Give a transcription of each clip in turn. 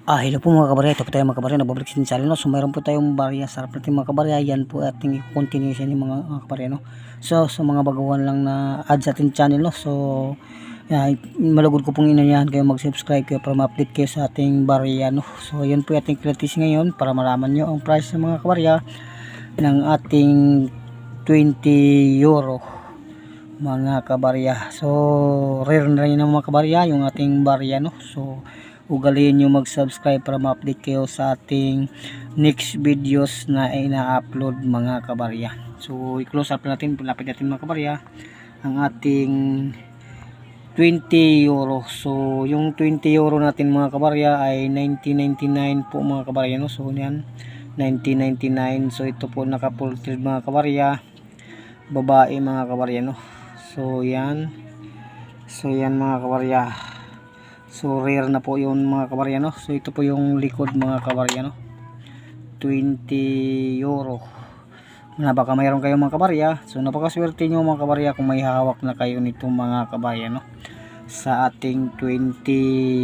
Hello po mga kabarya, ito po tayo mga kabarya, nagbabalik sa channel, no? So mayroon po tayong barya, sarap natin mga kabarya, yan po ating continuation ng mga kabarya, no? So mga baguhan lang na add sa ating channel, no? So malugod ko pong inanyahan kayo mag-subscribe kayo para ma-update kayo sa ating barya, no? So yan po ating kritis ngayon para malaman nyo ang price ng mga kabarya ng ating 20 euro mga kabarya. So rare na rin ng mga kabarya yung ating barya, no? So ugaliin nyo mag-subscribe para ma-update kayo sa ating next videos na ina-upload mga kabarya. So i-close up natin, pinapit natin mga kabarya ang ating 20 euro. So yung 20 euro natin mga kabarya ay 19.99 po mga kabarya, no? So yan 19.99. So ito po naka-portrait mga kabarya, babae mga kabarya, no? So yan mga kabarya. So rare na po yun mga kabarya, no? So ito po yung likod mga kabarya, no? 20 euro na baka mayroon kayo mga kabarya. So napakaswerte nyo mga kabarya kung may hawak na kayo nito mga kabarya, no? Sa ating 20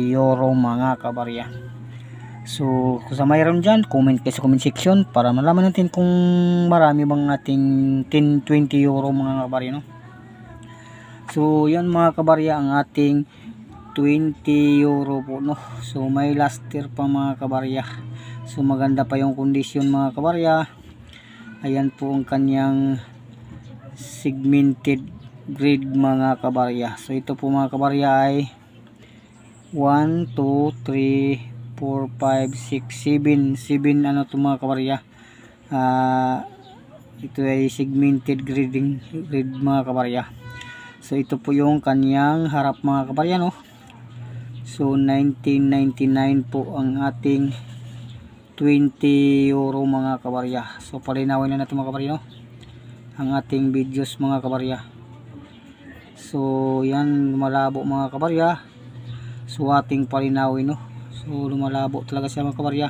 euro mga kabarya. So kung sa mayroon dyan, comment kayo sa comment section para malaman natin kung marami bang ating 10-20 euro mga kabarya, no? So yan mga kabarya ang ating 20 euro po, no? So may luster pa mga kabarya. So maganda pa yung kondisyon mga kabarya. Ayan po ang kanyang segmented grade mga kabarya. So ito po mga kabarya ay 1, 2, 3, 4, 5, 6, 7 ano to mga kabarya. Ito ay segmented grade mga kabarya. So ito po yung kanyang harap mga kabarya, no? So 19.99 po ang ating 20 euro mga kabarya. So palinawin na natin mga kabarya, no? Ang ating videos mga kabarya. So yan lumalabo mga kabarya. So ating palinawin, no? So lumalabo talaga siya mga kabarya.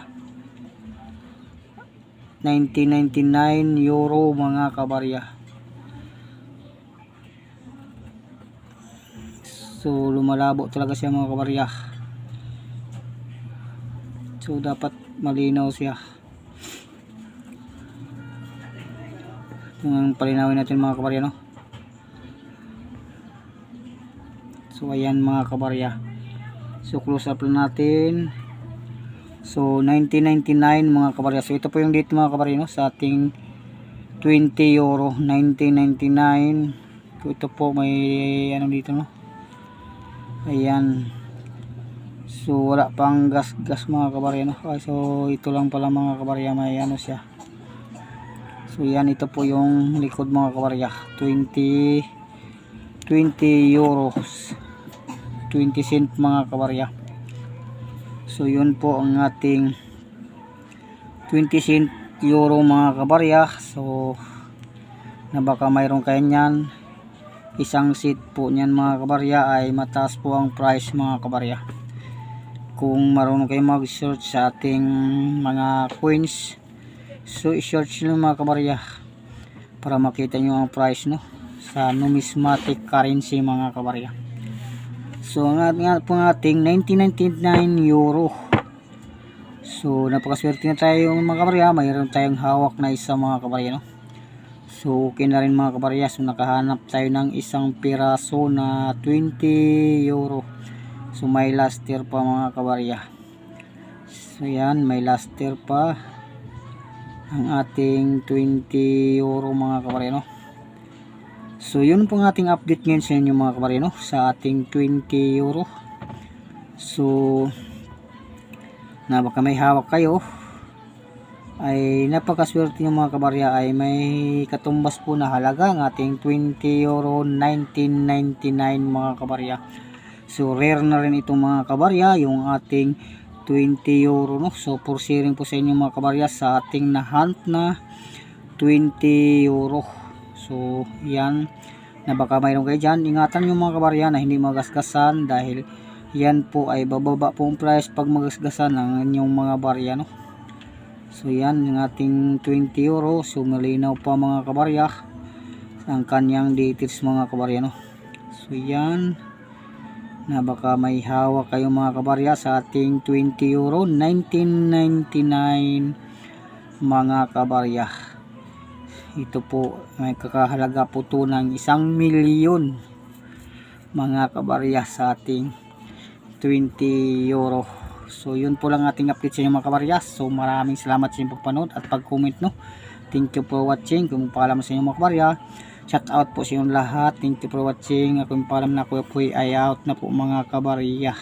19.99 euro mga kabarya. So lumalabo talaga siya mga kabarya. So dapat malinaw siya. Yung palinawin natin mga kabarya, no? So ayan mga kabarya. So close up lang natin. So 19.99 mga kabarya. So ito po yung date mga kabarya, no? Sa ating 20 euro 19.99. So ito po may ano dito, no? Ayan. So wala pang gas mga kabarya, no? So ito lang pala mga kabarya, may ano siya. So yan, ito po yung likod mga kabarya. 20 euros 20 cent mga kabarya. So yun po ang ating 20 cent euro mga kabarya. So na baka mayroon kayo nyan, isang seat po nyan mga kabarya ay mataas po ang price mga kabarya. Kung marunong kayo mag-search sa ating mga coins, so i-search nyo mga kabarya para makita nyo ang price, no? Sa numismatic currency mga kabarya. So ang ating 19.99 euro. So napakaswerte na tayo mga kabarya, mayroon tayong hawak na isa mga kabarya, no? So okay na rin mga kabarya. So nakahanap tayo ng isang piraso na 20 euro. So may luster pa mga kabarya. So yan, may luster pa ang ating 20 euro mga kabarya, no? So yun po ang ating update ngayon sa inyo mga kabarya, no? Sa ating 20 euro. So na baka may hawak kayo ay napakaswerte nyo mga kabarya, ay may katumbas po na halaga ang ating 20 euro 19.99 mga kabarya. So rare na rin itong mga kabarya yung ating 20 euro, no? So for sharing po sa inyo mga kabarya sa ating nahunt na 20 euro. So yan, na baka mayroon kayo dyan, ingatan nyo mga kabarya na hindi magasgasan dahil yan po ay bababa po ang price pag magasgasan ng inyong mga barya, no? So yan yung ating 20 euro. So malinaw pa mga kabarya ang kanyang details mga kabarya, no? So yan na baka may hawak kayo mga kabarya sa ating 20 euro 1999 mga kabarya. Ito po may kakahalaga po to ng 1,000,000 mga kabarya sa ating 20 euro. So yun po lang ating update sa inyo mga kabarya. So maraming salamat sa inyong pagpanood at pag-comment, no. Thank you for watching. Kung paalam sa inyo mga kabarya, shout out po sa inyong lahat. Thank you for watching. Kung paalam na, ako po ay out na po mga kabarya.